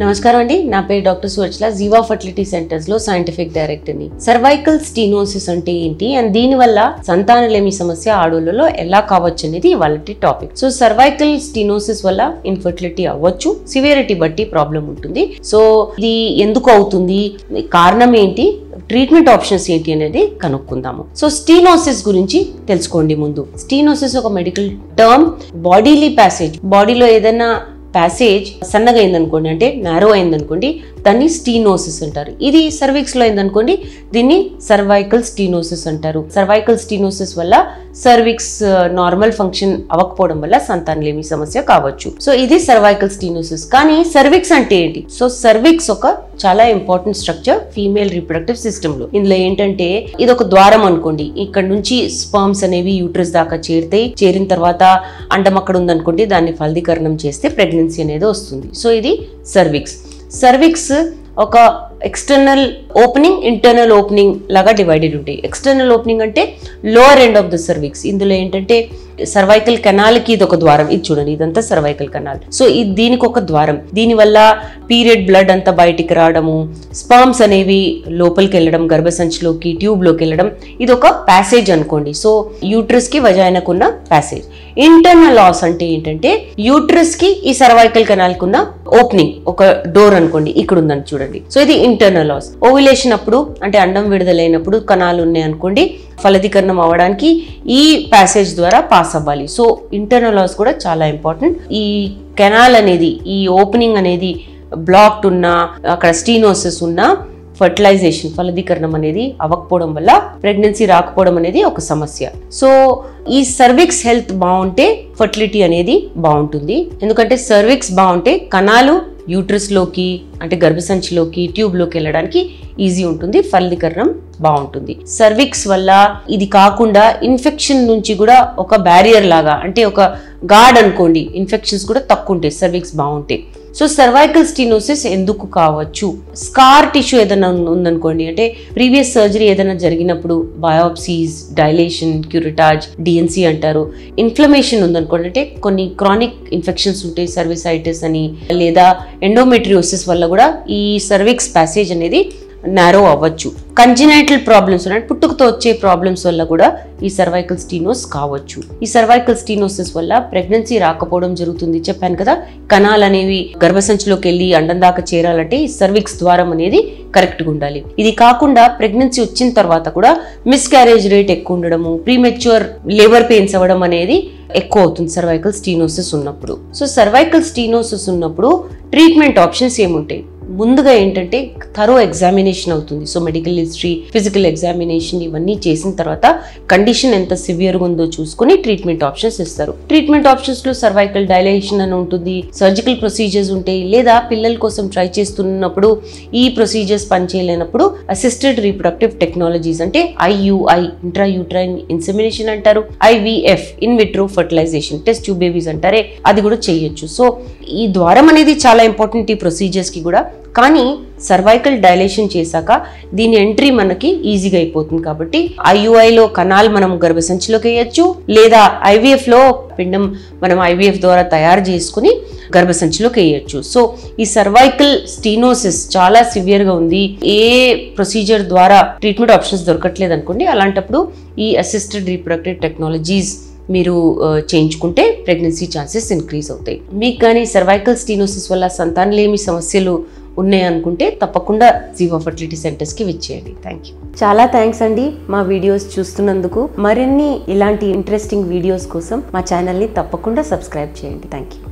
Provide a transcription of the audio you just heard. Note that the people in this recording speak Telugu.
నమస్కారం అండి, నా పేరు డాక్టర్ సువచల, జీవా ఫర్టిలిటీ సెంటర్స్ లో సైంటిఫిక్ డైరెక్టర్ ని. సర్వైకల్ స్టీనోసిస్ అంటే ఏంటి అండ్ దీని వల్ల సంతానలేమి సమస్య ఆడోళ్ళలో ఎలా కావచ్చు అనేది ఇవాళ టాపిక్. సో సర్వైకల్ స్టీనోసిస్ వల్ల ఇన్ఫర్టిలిటీ అవ్వచ్చు, సివియరిటీ బట్టి ప్రాబ్లం ఉంటుంది. సో ఇది ఎందుకు అవుతుంది, కారణం ఏంటి, ట్రీట్మెంట్ ఆప్షన్స్ ఏంటి అనేది కనుక్కుందాము. సో స్టీనోసిస్ గురించి తెలుసుకోండి. ముందు స్టీనోసిస్ ఒక మెడికల్ టర్మ్. బాడీలీ ప్యాసేజ్, బాడీలో ఏదైనా ప్యాసేజ్ సన్నగా అయిందనుకోండి, అంటే నారో అయిందనుకోండి, దాన్ని స్టీనోసిస్ అంటారు. ఇది సర్విక్స్ లో అయిందనుకోండి, దీన్ని సర్వైకల్ స్టీనోసిస్ అంటారు. సర్వైకల్ స్టీనోసిస్ వల్ల సర్విక్స్ నార్మల్ ఫంక్షన్ అవ్వకపోవడం వల్ల సంతానలేమి సమస్య కావచ్చు. సో ఇది సర్వైకల్ స్టీనోసిస్. కానీ సర్విక్స్ అంటే ఏంటి? సో సర్విక్స్ ఒక చాలా important structure female reproductive system లో. ఇందులో ఏంటంటే ఇది ఒక ద్వారం అనుకోండి, ఇక్కడ నుంచి స్పర్మ్స్ అనేవి యూట్రస్ దాకా చేరుతాయి. చేరిన తర్వాత అండం అక్కడ ఉందనుకోండి, దాన్ని ఫలదీకరణం చేస్తే ప్రెగ్నెన్సీ అనేది వస్తుంది. సో ఇది సర్విక్స్. సర్విక్స్ ఒక ఎక్స్టర్నల్ ఓపెనింగ్, ఇంటర్నల్ ఓపెనింగ్ లాగా డివైడెడ్ ఉంటాయి. ఎక్స్టర్నల్ ఓపెనింగ్ అంటే lower end of the cervix. ఇందులో ఏంటంటే సర్వైకల్ కెనాల్ కి ఇది ఒక ద్వారం. ఇది చూడండి, ఇదంతా సర్వైకల్ కెనాల్. సో ఇది దీనికి ఒక ద్వారం. దీని వల్ల పీరియడ్ బ్లడ్ అంతా బయటికి రావడము, స్పర్మ్స్ అనేవి లోపలికి వెళ్ళడం, గర్భసంచిలోకి ట్యూబ్ లోకి వెళ్ళడం, ఇది ఒక ప్యాసేజ్ అనుకోండి. సో యూట్రస్ కి వజైనాకు ఉన్న ప్యాసేజ్. ఇంటర్నల్ లాస్ అంటే ఏంటంటే యూట్రస్ కి ఈ సర్వైకల్ కెనాల్ కి ఉన్న ఓపెనింగ్, ఒక డోర్ అనుకోండి, ఇక్కడ ఉందని చూడండి. సో ఇది ఇంటర్నల్ లాస్. ఓవ్యులేషన్ అప్పుడు అంటే అండం విడుదలైనప్పుడు కణాలు ఉన్నాయి అనుకోండి, ఫలదీకరణం అవ్వడానికి ఈ ప్యాసేజ్ ద్వారా పాస్ అవ్వాలి. సో ఇంటర్నల్ లాస్ కూడా చాలా ఇంపార్టెంట్. ఈ కెనాల్ అనేది, ఈ ఓపెనింగ్ అనేది బ్లాక్డ్ ఉన్నా, అక్కడ స్టీనోసిస్ ఉన్నా ఫర్టిలైజేషన్, ఫలదీకరణం అనేది అవ్వకపోవడం వల్ల ప్రెగ్నెన్సీ రాకపోవడం అనేది ఒక సమస్య. సో ఈ సర్విక్స్ హెల్త్ బాగుంటే ఫర్టిలిటీ అనేది బాగుంటుంది. ఎందుకంటే సర్విక్స్ బాగుంటే కణాలు యూట్రస్ లోకి అంటే గర్భసంచిలోకి ట్యూబ్ లోకి వెళ్ళడానికి ఈజీ ఉంటుంది, ఫలదీకరణం బాగుంటుంది. సర్విక్స్ వల్ల ఇది కాకుండా ఇన్ఫెక్షన్ నుంచి కూడా ఒక బ్యారియర్ లాగా, అంటే ఒక గార్డ్ అనుకోండి, ఇన్ఫెక్షన్స్ కూడా తక్కువ ఉంటాయి సర్విక్స్ బాగుంటాయి. సో సర్వైకల్ స్టీనోసిస్ ఎందుకు కావచ్చు? స్కార్ టిష్యూ ఏదైనా ఉందనుకోండి, అంటే ప్రీవియస్ సర్జరీ ఏదైనా జరిగినప్పుడు బయాప్సీస్, డైలేషన్, క్యూరిటాజ్, డిఎన్సీ అంటారు. ఇన్ఫ్లమేషన్ ఉందనుకోండి, అంటే కొన్ని క్రానిక్ ఇన్ఫెక్షన్స్ ఉంటాయి, సర్విసైటిస్ అని, లేదా ఎండోమెట్రియోసిస్ వల్ల కూడా ఈ సర్విక్స్ ప్యాసేజ్ అనేది నారో అవ్వచ్చు. కంజినైటల్ ప్రాబ్లమ్స్ అంటే పుట్టుకతో వచ్చే ప్రాబ్లమ్స్ వల్ల కూడా ఈ సర్వైకల్ స్టీనోస్ కావచ్చు. ఈ సర్వైకల్ స్టీనోసిస్ వల్ల ప్రెగ్నెన్సీ రాకపోవడం జరుగుతుంది. చెప్పాను కదా, కణాలు అనేవి గర్భసంచిలోకి వెళ్ళి అండం దాకా చేరాలంటే ఈ సర్విక్స్ ద్వారం అనేది కరెక్ట్గా ఉండాలి. ఇది కాకుండా ప్రెగ్నెన్సీ వచ్చిన తర్వాత కూడా మిస్క్యారేజ్ రేట్ ఎక్కువ ఉండడము, ప్రీమెచ్యూర్ లేబర్ పెయిన్స్ అవ్వడం అనేది ఎక్కువ అవుతుంది సర్వైకల్ స్టీనోసిస్ ఉన్నప్పుడు. సో సర్వైకల్ స్టీనోసిస్ ఉన్నప్పుడు ట్రీట్మెంట్ ఆప్షన్స్ ఏముంటాయి? ముందుగా ఏంటంటే థరో ఎగ్జామినేషన్ అవుతుంది. So medical history, physical examination ఇవన్నీ చేసిన తర్వాత కండిషన్ ఎంత సివియర్గా ఉందో చూసుకుని ట్రీట్మెంట్ ఆప్షన్స్ ఇస్తారు. ట్రీట్మెంట్ ఆప్షన్స్ లో సర్వైకల్ డైలేషన్ అని ఉంటుంది, సర్జికల్ ప్రొసీజర్స్ ఉంటాయి, లేదా పిల్లల కోసం ట్రై చేస్తున్నప్పుడు ఈ ప్రొసీజర్స్ పనిచేయలేనప్పుడు అసిస్టెడ్ రీప్రొడక్టివ్ టెక్నాలజీస్ అంటే IUI, ఇంట్రాయూట్రైన్ ఇన్సెమినేషన్ అంటారు, IVF, in vitro fertilization, test tube babies అంటారే, అది కూడా చేయొచ్చు. సో ఈ ద్వారం అనేది చాలా ఇంపార్టెంట్ ఈ ప్రొసీజర్స్ కి కూడా. కానీ సర్వైకల్ డైలేషన్ చేశాక దీని ఎంట్రీ మనకి ఈజీగా అయిపోతుంది. కాబట్టి IUIలో కణాలు మనం గర్భసంచిలోకి వేయచ్చు, లేదా IVF లో పిండం మనం IVF ద్వారా తయారు చేసుకుని గర్భసంచిలోకి వేయచ్చు. సో ఈ సర్వైకల్ స్టీనోసిస్ చాలా సివియర్గా ఉంది, ఏ ప్రొసీజర్ ద్వారా ట్రీట్మెంట్ ఆప్షన్స్ దొరకట్లేదు అనుకోండి, అలాంటప్పుడు ఈ అసిస్టెడ్ రీప్రొడక్టివ్ టెక్నాలజీస్ మీరు చేయించుకుంటే ప్రెగ్నెన్సీ ఛాన్సెస్ ఇంక్రీజ్ అవుతాయి. మీకు కానీ సర్వైకల్ స్టీనోసిస్ వల్ల సంతానలేమి సమస్యలు ఉన్నాయనుకుంటే తప్పకుండా జీవా ఫర్టిలిటీ సెంటర్స్కి విచ్చేయండి. Thank you. చాలా థ్యాంక్స్ అండి మా వీడియోస్ చూస్తున్నందుకు. మరిన్ని ఇలాంటి ఇంట్రెస్టింగ్ వీడియోస్ కోసం మా ఛానల్ని తప్పకుండా సబ్స్క్రైబ్ చేయండి. Thank you.